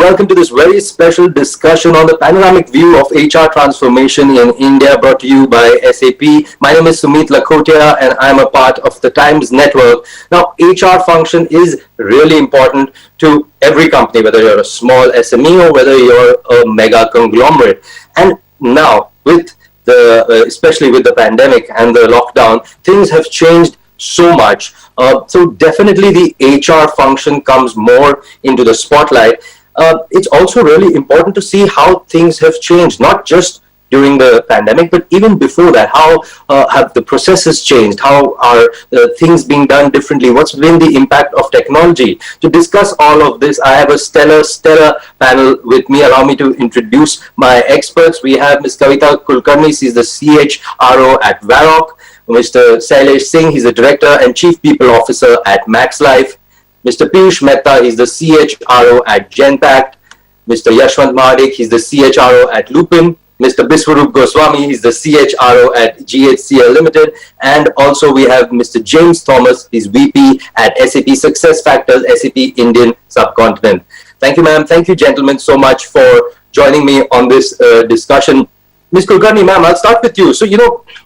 welcome to this very special discussion on the panoramic view of HR transformation in India, brought to you by SAP. My name is Sumit Lakhotia and I'm a part of the Times Network. Now, HR function is really important to every company, whether you're a small SME or whether you're a mega conglomerate. And now, with especially with the pandemic and the lockdown, things have changed so much. So definitely the HR function comes more into the spotlight. It's also really important to see how things have changed, not just during the pandemic, but even before that. How have the processes changed? How are things being done differently? What's been the impact of technology? To discuss all of this, I have a stellar panel with me. Allow me to introduce my experts. We have Ms. Kavita Kulkarni. She's the CHRO at Varroc. Mr. Sailesh Singh, he's the Director and Chief People Officer at Max Life. Mr. Piyush Mehta, he's the CHRO at Jenpack. Mr. Yashwant Mahadik, he's the CHRO at Lupin. Mr. Biswarup Goswami, he's the CHRO at GHCL Limited. And also we have Mr. James Thomas, he's VP at SAP SuccessFactors, SAP Indian Subcontinent. Thank you, ma'am. Thank you, gentlemen, so much for joining me on this discussion. Ms. Kulkarni, ma'am, I'll start with you. So,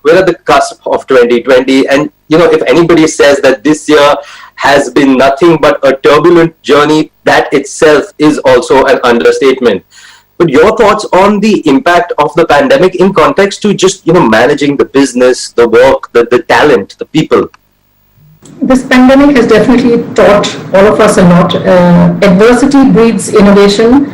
we're at the cusp of 2020, and, if anybody says that this year has been nothing but a turbulent journey, that itself is also an understatement. But your thoughts on the impact of the pandemic in context to just, managing the business, the work, the talent, the people? This pandemic has definitely taught all of us a lot. Adversity breeds innovation.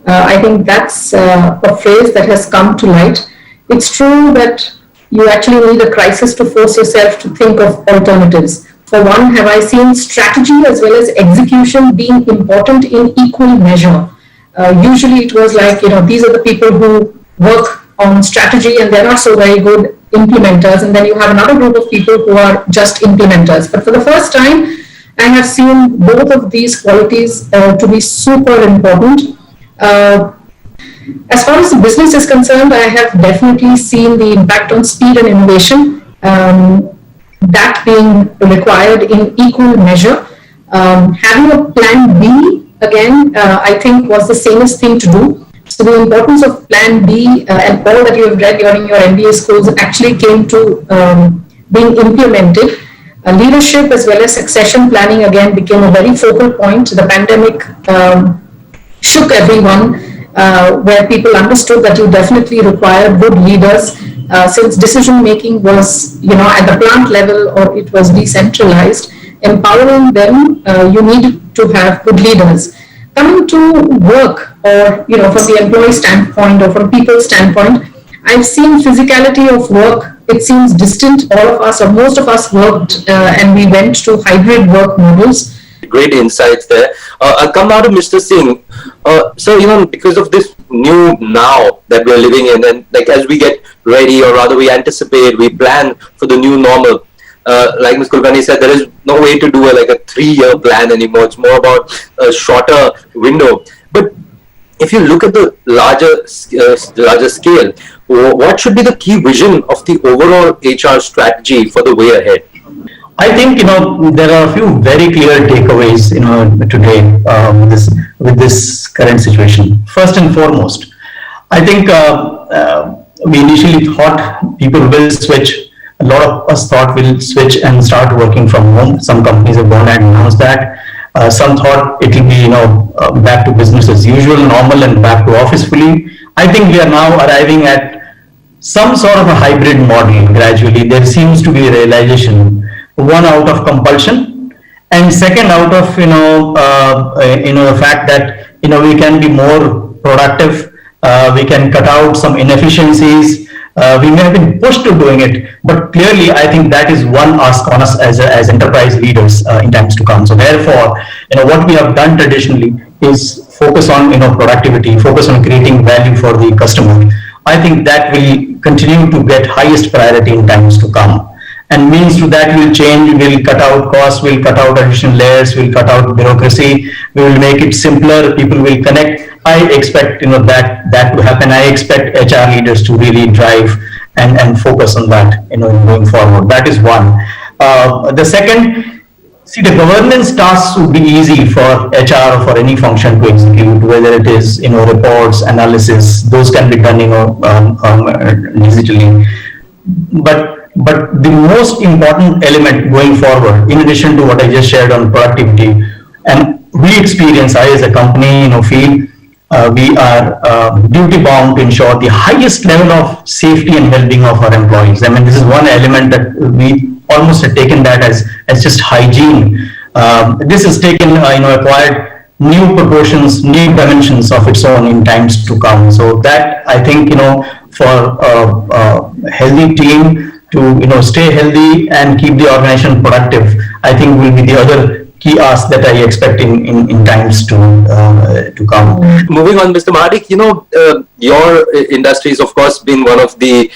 I think that's a phrase that has come to light. It's true that you actually need a crisis to force yourself to think of alternatives. For one, have I seen strategy as well as execution being important in equal measure? Usually it was like, these are the people who work on strategy and they're not so very good implementers. And then you have another group of people who are just implementers. But for the first time, I have seen both of these qualities to be super important. As far as the business is concerned, I have definitely seen the impact on speed and innovation, that being required in equal measure. Having a plan B, again, I think was the sanest thing to do. So the importance of plan B and all that you have read during your MBA schools actually came to being implemented. Leadership as well as succession planning again became a very focal point. The pandemic shook everyone, where people understood that you definitely require good leaders, since decision making was, at the plant level or it was decentralized. Empowering them, you need to have good leaders. Coming to work, or from the employee standpoint or from people's standpoint, I've seen physicality of work. It seems distant. All of us or most of us worked, and we went to hybrid work models. Great insights there. I'll come now to Mr. Singh. So, because of this new now that we're living in, and like as we get ready, or rather we anticipate, we plan for the new normal. Like Ms. Kulkarni said, there is no way to do a 3-year plan anymore. It's more about a shorter window. But if you look at the larger scale, what should be the key vision of the overall HR strategy for the way ahead? I think there are a few very clear takeaways today with this current situation. First and foremost, I think we initially thought people will switch. A lot of us thought we'll switch and start working from home. Some companies have gone and announced that. Some thought it will be back to business as usual, normal, and back to office fully. I think we are now arriving at some sort of a hybrid model. Gradually, there seems to be a realization. One, out of compulsion, and second, out of the fact that we can be more productive, we can cut out some inefficiencies. We may have been pushed to doing it, but clearly, I think that is one ask on us as enterprise leaders in times to come. So therefore, what we have done traditionally is focus on productivity, focus on creating value for the customer. I think that will continue to get highest priority in times to come. And means to that will change, we'll cut out costs, we'll cut out additional layers, we'll cut out bureaucracy, we will make it simpler, people will connect. I expect that to happen. I expect HR leaders to really drive and focus on that going forward. That is one. The second, See, the governance tasks would be easy for HR or for any function to execute, whether it is, reports, analysis, those can be done, digitally. But the most important element going forward, in addition to what I just shared on productivity, and I as a company, feel we are duty bound to ensure the highest level of safety and well-being of our employees. I mean, this is one element that we almost have taken that as just hygiene. This has taken, acquired new proportions, new dimensions of its own in times to come. So that, I think, for a healthy team to, stay healthy and keep the organization productive, I think will be the other key ask that I expect in times to come. Moving on, Mr. Mahadik, your industry has of course been one of the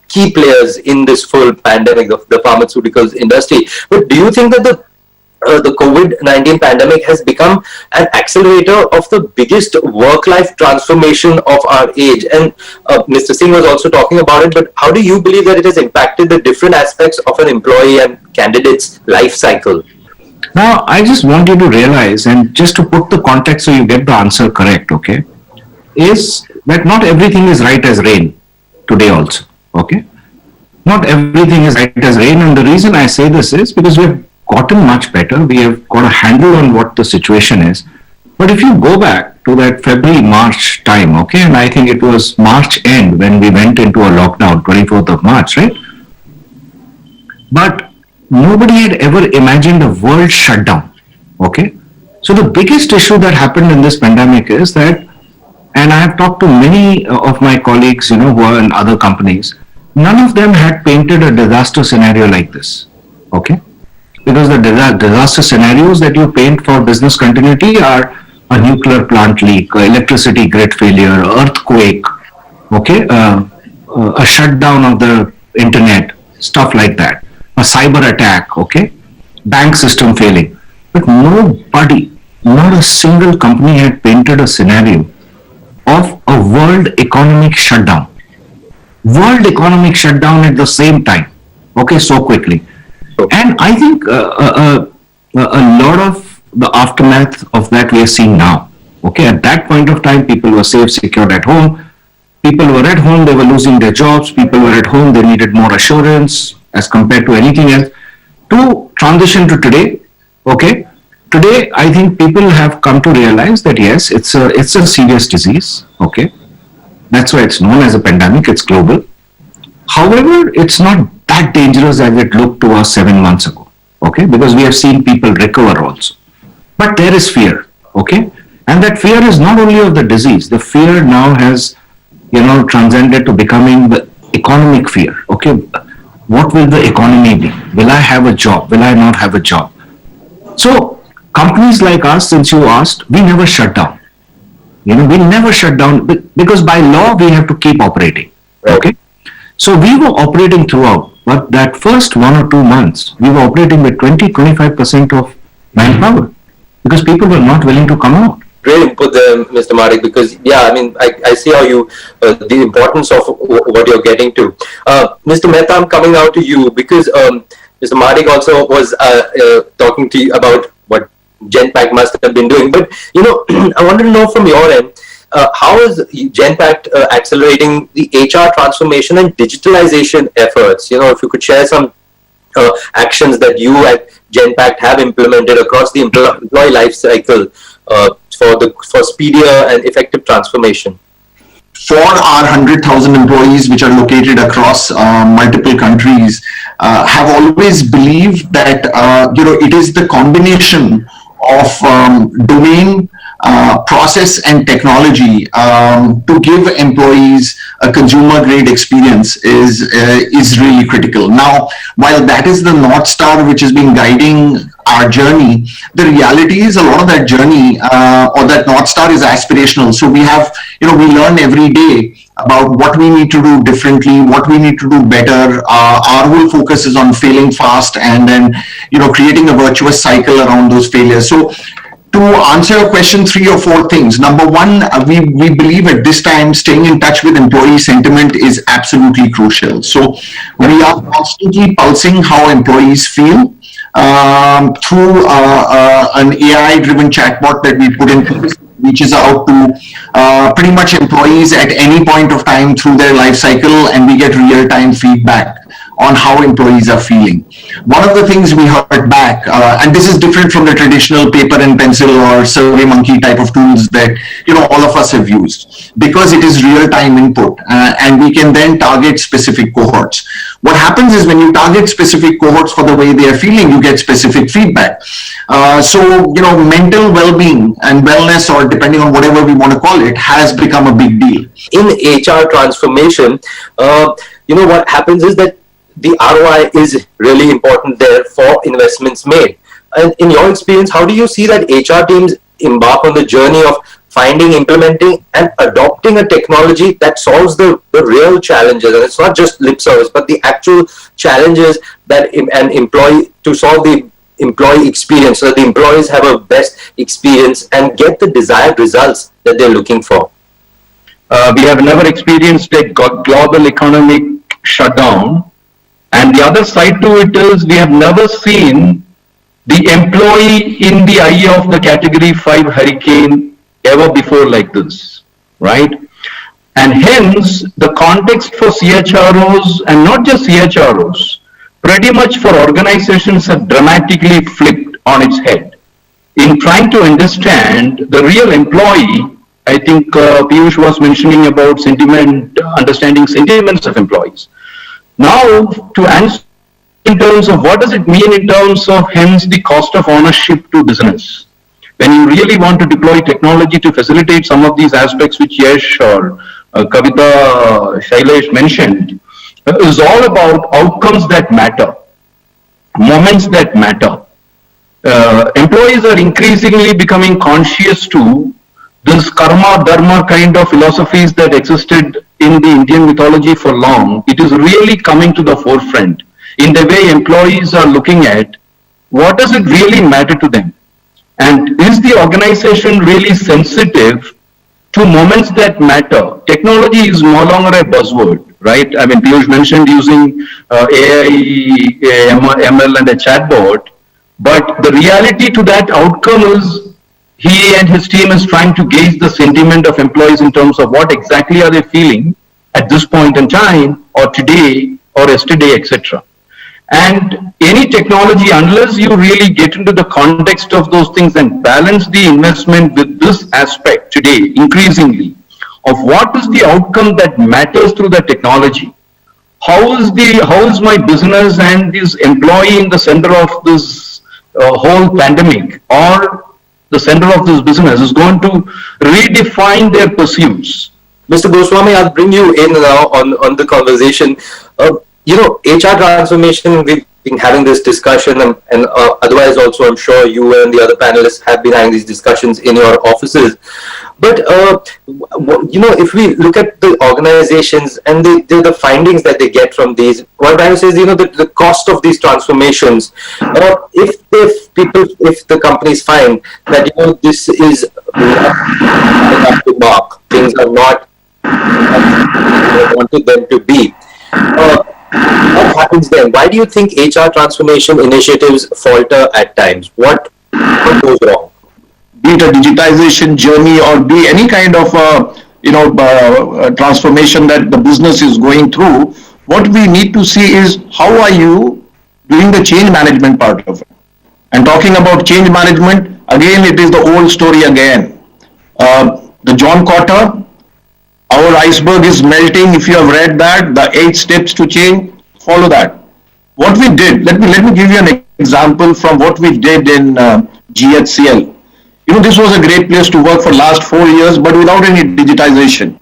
key players in this full pandemic of the pharmaceuticals industry. But do you think that the COVID-19 pandemic has become an accelerator of the biggest work-life transformation of our age? And Mr. Singh was also talking about it, but how do you believe that it has impacted the different aspects of an employee and candidate's life cycle? Now, I just want you to realize, and just to put the context so you get the answer correct, okay, is that not everything is right as rain today also, okay? Not everything is right as rain, and the reason I say this is because we've gotten much better, we have got a handle on what the situation is. But if you go back to that February, March time, okay, and I think it was March end when we went into a lockdown, 24th of March, right? But nobody had ever imagined a world shutdown, okay? So the biggest issue that happened in this pandemic is that, and I have talked to many of my colleagues, who are in other companies, none of them had painted a disaster scenario like this, okay? Because the disaster scenarios that you paint for business continuity are a nuclear plant leak, electricity grid failure, earthquake, okay, a shutdown of the internet, stuff like that, a cyber attack, okay, bank system failing. But nobody, not a single company had painted a scenario of a world economic shutdown. World economic shutdown at the same time, okay, so quickly. And I think a lot of the aftermath of that we are seeing now. Okay, at that point of time, people were safe, secured at home. People were at home, they were losing their jobs. People were at home, they needed more assurance as compared to anything else. To transition to today, okay, today I think people have come to realize that yes, it's a serious disease. Okay, that's why it's known as a pandemic. It's global. However, it's not that dangerous as it looked to us 7 months ago, okay, because we have seen people recover also. But there is fear, okay, and that fear is not only of the disease. The fear now has, transcended to becoming the economic fear, okay. What will the economy be? Will I have a job? Will I not have a job? So companies like us, since you asked, we never shut down. We never shut down because by law we have to keep operating, okay. So we were operating throughout, but that first 1 or 2 months, we were operating with 20-25% of manpower because people were not willing to come out. Great input there, Mr. Mahadik, because I see how you, the importance of what you're getting to. Mr. Mehta, I'm coming out to you because Mr. Mahadik also was talking to you about what Jenpack must have been doing. But, I wanted to know from your end, how is Jenpack accelerating the HR transformation and digitalization efforts? If you could share some actions that you at Jenpack have implemented across the employee life cycle for speedier and effective transformation. For our 100,000 employees, which are located across multiple countries, have always believed that it is the combination of domain, process and technology to give employees a consumer grade experience is really critical. Now, while that is the North Star which has been guiding our journey, the reality is a lot of that journey or that North Star is aspirational. So we have, we learn every day about what we need to do differently, what we need to do better. Our whole focus is on failing fast and then, creating a virtuous cycle around those failures. So to answer your question, 3 or 4 things. Number one, we believe at this time staying in touch with employee sentiment is absolutely crucial. So we are constantly pulsing how employees feel. through an AI-driven chatbot that we put in place, reaches out to pretty much employees at any point of time through their life cycle, and we get real-time feedback on how employees are feeling. One of the things we heard back, and this is different from the traditional paper and pencil or survey monkey type of tools that all of us have used, because it is real-time input, and we can then target specific cohorts. What happens is when you target specific cohorts for the way they are feeling, you get specific feedback. So mental well-being and wellness, or depending on whatever we want to call it, has become a big deal. In HR transformation, what happens is that the ROI is really important there for investments made. And in your experience, how do you see that HR teams embark on the journey of finding, implementing, and adopting a technology that solves the real challenges? And it's not just lip service, but the actual challenges that an employee, to solve the employee experience, so that the employees have a best experience and get the desired results that they're looking for. We have never experienced a global economic shutdown. And the other side to it is, we have never seen the employee in the eye of the category 5 hurricane ever before like this, right? And hence, the context for CHROs, and not just CHROs, pretty much for organizations, have dramatically flipped on its head. In trying to understand the real employee, I think Piyush was mentioning about understanding sentiments of employees. Now, to answer in terms of what does it mean in terms of hence the cost of ownership to business, when you really want to deploy technology to facilitate some of these aspects which Yash or Kavita, Shailesh mentioned, is all about outcomes that matter, moments that matter. Employees are increasingly becoming conscious to this karma, dharma kind of philosophies that existed in the Indian mythology for long. It is really coming to the forefront in the way employees are looking at what does it really matter to them. And is the organization really sensitive to moments that matter? Technology is no longer a buzzword, right? I mean, Piyush mentioned using AI, ML and a chatbot, but the reality to that outcome is he and his team is trying to gauge the sentiment of employees in terms of what exactly are they feeling at this point in time, or today, or yesterday, etc. And any technology, unless you really get into the context of those things and balance the investment with this aspect today, increasingly, of what is the outcome that matters through the technology, how is my business and this employee in the center of this whole pandemic, or the center of this business is going to redefine their pursuits. Mr. Goswami, I'll bring you in now on the conversation. HR transformation, we've been having this discussion, and otherwise also I'm sure you and the other panelists have been having these discussions in your offices. But, if we look at the organizations and the findings that they get from these, what I'm trying to say is, the cost of these transformations, if the companies find that, this is up to mark, things are not what they wanted them to be, what happens then? Why do you think HR transformation initiatives falter at times? What goes wrong? Be it a digitization journey or be any kind of transformation that the business is going through, what we need to see is how are you doing the change management part of it. And talking about change management, again, it is the old story again. The John Cotter, our iceberg is melting. If you have read that, the 8 steps to change, follow that. What we did, let me give you an example from what we did in GHCL. This was a great place to work for last 4 years, but without any digitization.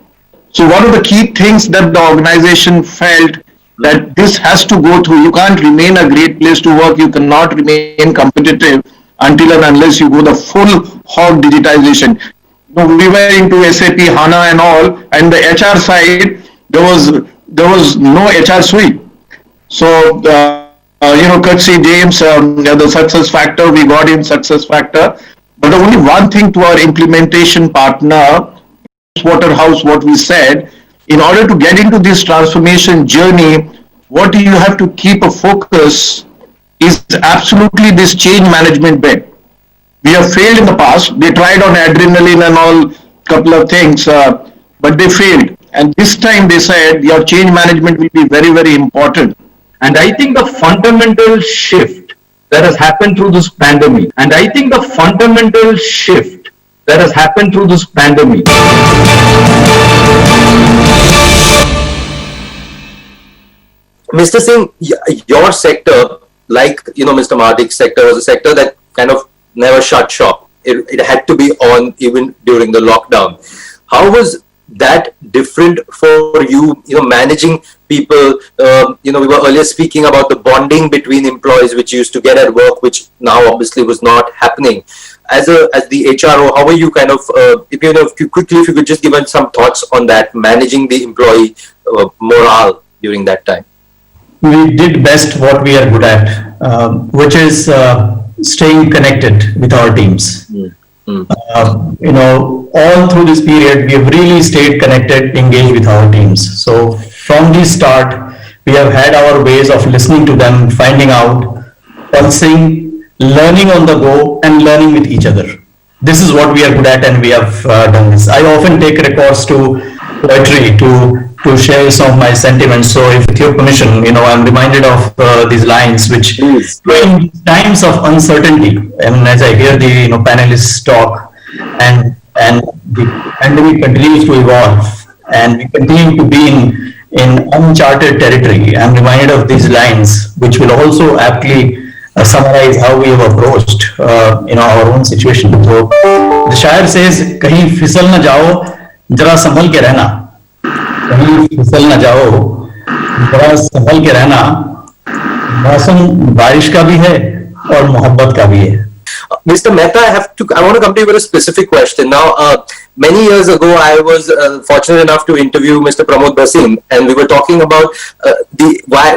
So one of the key things that the organization felt that this has to go through. You can't remain a great place to work. You cannot remain competitive until and unless you go the full hog digitization. We were into SAP, HANA and all, and the HR side, there was no HR suite. So, courtesy James, the success factor, we got in success factor. But the only one thing to our implementation partner, Waterhouse, what we said, in order to get into this transformation journey, what do you have to keep a focus is absolutely this change management bit. We have failed in the past. They tried on adrenaline and all couple of things, but they failed. And this time they said your change management will be very, very important. And I think the fundamental shift that has happened through this pandemic, Mr. Singh, your sector, like Mr. Mahadik's sector, was a sector that kind of never shut shop. It had to be on even during the lockdown. How was that different for you? Managing people. We were earlier speaking about the bonding between employees, which used to get at work, which now obviously was not happening. As the HRO, how are you kind of? If you could just give us some thoughts on that, managing the employee morale during that time. We did best what we are good at, which is staying connected with our teams. All through this period, we have really stayed connected, engaged with our teams. So from the start, we have had our ways of listening to them, finding out, pulsing, learning on the go, and learning with each other. This is what we are good at, and we have done this. I often take recourse to poetry to share some of my sentiments. So if with your permission, I'm reminded of these lines, which in times of uncertainty, and as I hear the panelists talk, and the pandemic continues to evolve, and we continue to be in uncharted territory, I'm reminded of these lines, which will also aptly summarize how we have approached our own situation. So the Shair says, "Kahin fisal na jao, jara संभल के रहना, कहीं फिसल ना जाओ, जरा संभल के रहना, मौसम बारिश का भी है और मोहब्बत का भी है." Mr. Mehta, I want to come to you with a specific question. Now, many years ago, I was fortunate enough to interview Mr. Pramod Bhasin, and we were talking about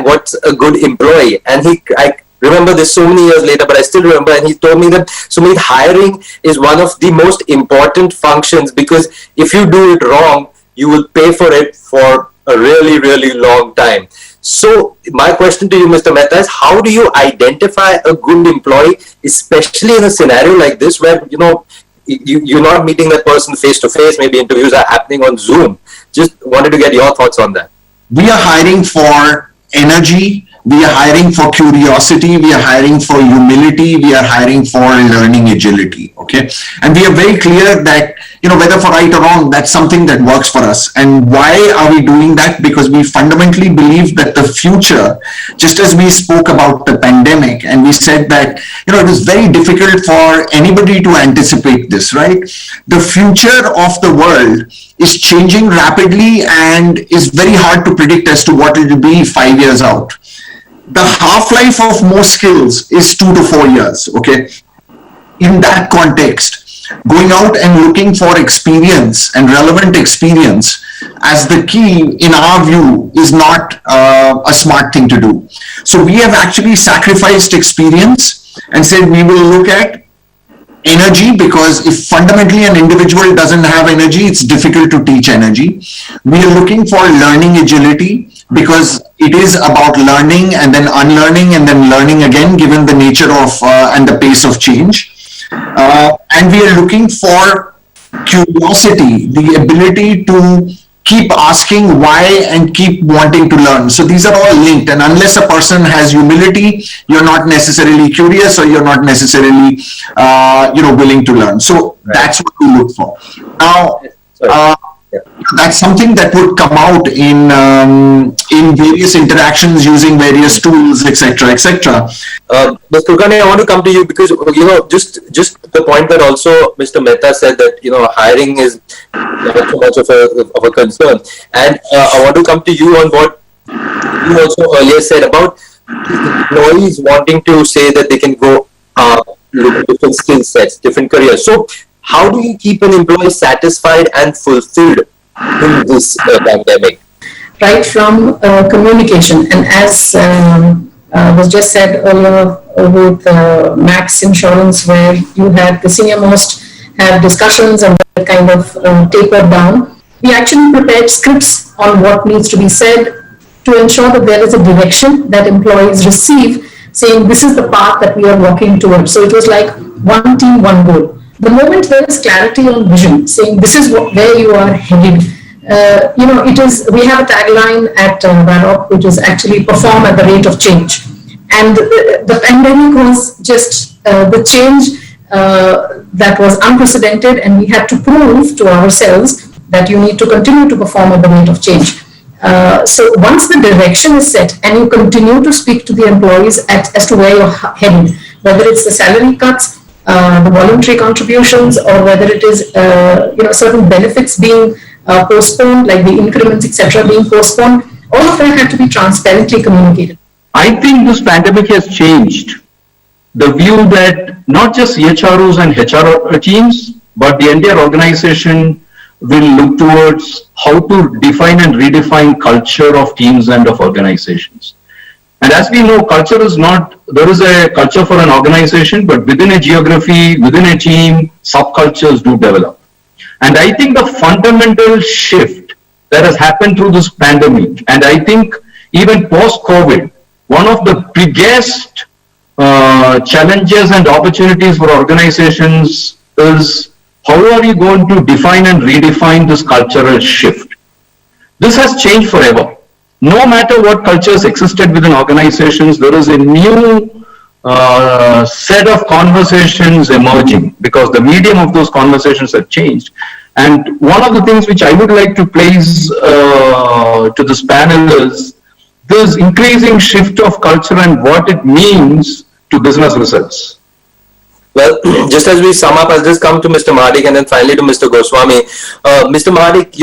what's a good employee. And I remember this so many years later, but I still remember, and he told me that, Sumit, hiring is one of the most important functions, because if you do it wrong, you will pay for it for a really, really long time. So my question to you, Mr. Mehta, is how do you identify a good employee, especially in a scenario like this, where you're not meeting that person face to face, maybe interviews are happening on Zoom? Just wanted to get your thoughts on that. We are hiring for energy. We are hiring for curiosity. We are hiring for humility. We are hiring for learning agility. Okay. And we are very clear that, whether for right or wrong, that's something that works for us. And why are we doing that? Because we fundamentally believe that the future, just as we spoke about the pandemic, and we said that, it was very difficult for anybody to anticipate this, right? The future of the world is changing rapidly and is very hard to predict as to what it will be 5 years out. The half-life of most skills is 2 to 4 years, okay? In that context, going out and looking for experience and relevant experience as the key, in our view, is not a smart thing to do. So we have actually sacrificed experience and said we will look at energy, because if fundamentally an individual doesn't have energy, it's difficult to teach energy. We are looking for learning agility, because it is about learning and then unlearning and then learning again, given the nature of and the pace of change. And we are looking for curiosity, the ability to keep asking why and keep wanting to learn. So these are all linked, and unless a person has humility, you're not necessarily curious, or you're not necessarily willing to learn. So that's what we look for. Now, that's something that would come out in various interactions using various tools, etc., etc. Mr. Kulkarni, I want to come to you because just the point that also Mr. Mehta said that hiring is not so much of a concern, and I want to come to you on what you also earlier said about employees wanting to say that they can go look at different skill sets, different careers. So how do you keep an employee satisfied and fulfilled in this pandemic? Right from communication, and as was just said earlier with Max Insurance, where you had the senior most have discussions and kind of tapered down. We actually prepared scripts on what needs to be said to ensure that there is a direction that employees receive, saying this is the path that we are walking towards. So it was like one team, one goal. The moment there is clarity on vision, saying this is where you are headed, it is, we have a tagline at Varrock, which is actually perform at the rate of change. And the pandemic was just the change that was unprecedented, and we had to prove to ourselves that you need to continue to perform at the rate of change. So once the direction is set and you continue to speak to the employees as to where you're headed, whether it's the salary cuts, the voluntary contributions, or whether it is certain benefits being postponed, like the increments, etc., being postponed, all of that had to be transparently communicated. I think this pandemic has changed the view that not just CHROs and HR teams, but the entire organization will look towards how to define and redefine culture of teams and of organizations. And as we know, culture is not, there is a culture for an organization, but within a geography, within a team, subcultures do develop. And I think the fundamental shift that has happened through this pandemic, and I think even post-COVID, one of the biggest challenges and opportunities for organizations is how are you going to define and redefine this cultural shift? This has changed forever. No matter what cultures existed within organizations, there is a new set of conversations emerging because the medium of those conversations have changed. And one of the things which I would like to place to this panel is this increasing shift of culture and what it means to business results. Well, just as we sum up, I'll just come to Mr. Mahadik and then finally to Mr. Goswami. Mr. Mahadik,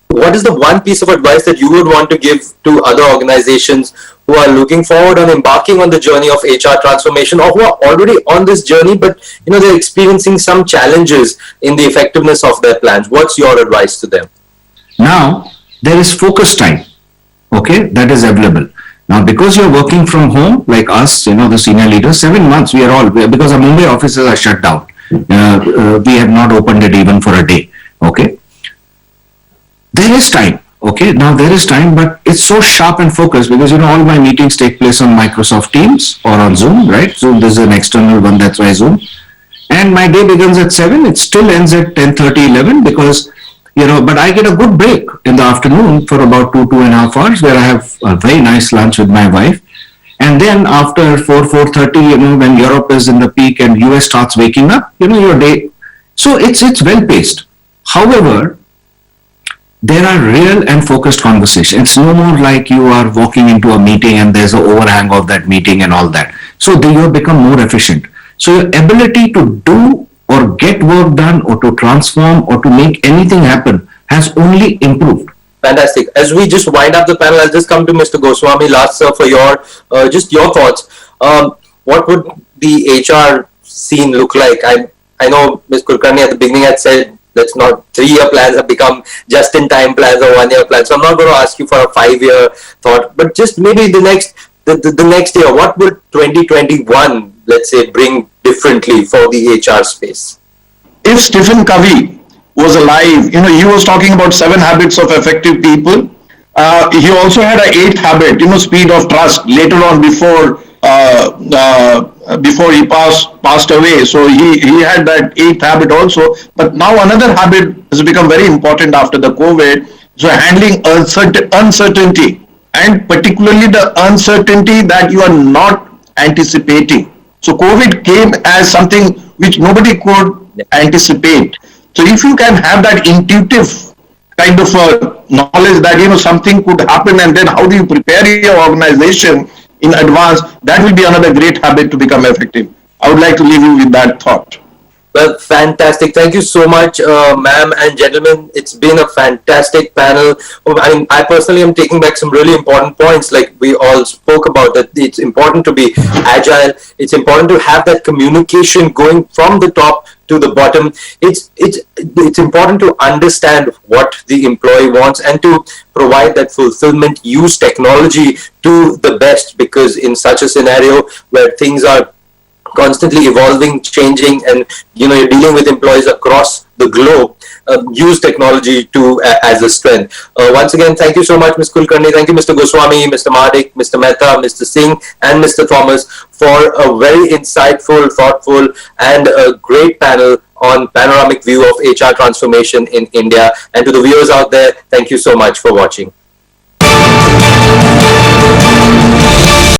what is the one piece of advice that you would want to give to other organizations who are looking forward on embarking on the journey of HR transformation, or who are already on this journey, but they're experiencing some challenges in the effectiveness of their plans? What's your advice to them? Now, there is focus time, okay, that is available. Now, because you're working from home, like us, the senior leaders, 7 months, because our Mumbai offices are shut down. We have not opened it even for a day, okay. There is time, okay. Now, there is time, but it's so sharp and focused because, all my meetings take place on Microsoft Teams or on Zoom, right? Zoom, this is an external one, that's why Zoom. And my day begins at 7, it still ends at 10:30, 11 because, but I get a good break in the afternoon for about 2.5 hours where I have a very nice lunch with my wife. And then after 4:30, when Europe is in the peak and US starts waking up, your day. So it's well paced. However, there are real and focused conversations. It's no more like you are walking into a meeting and there's an overhang of that meeting and all that. So you have become more efficient. So your ability to do or get work done or to transform or to make anything happen has only improved. Fantastic. As we just wind up the panel, I'll just come to Mr. Goswami last, sir, for your thoughts. What would the HR scene look like? I know Ms. Kulkarni at the beginning had said that's not 3-year plans have become just-in-time plans or 1-year plans. So I'm not going to ask you for a 5-year thought, but just maybe the next year, what would 2021, let's say, bring differently for the HR space? If Stephen Covey was alive, he was talking about 7 habits of effective people. He also had an 8th habit, speed of trust later on before he passed away. So he had that 8th habit also. But now another habit has become very important after the COVID. So handling uncertainty, and particularly the uncertainty that you are not anticipating. So COVID came as something which nobody could anticipate. So if you can have that intuitive kind of knowledge that something could happen, and then how do you prepare your organization in advance, that will be another great habit to become effective. I would like to leave you with that thought. Well, fantastic. Thank you so much, ma'am and gentlemen. It's been a fantastic panel. I personally am taking back some really important points, like we all spoke about, that it's important to be agile. It's important to have that communication going from the top to the bottom. It's important to understand what the employee wants and to provide that fulfillment, use technology to the best, because in such a scenario where things are constantly evolving, changing, and you're dealing with employees across the globe use technology to as a strength. Once again, thank you so much, Ms. Kulkarni. Thank you, Mr. Goswami, Mr. Mahadik, Mr. Mehta, Mr. Singh, and Mr. Thomas for a very insightful, thoughtful, and a great panel on panoramic view of HR transformation in India. And to the viewers out there, thank you so much for watching.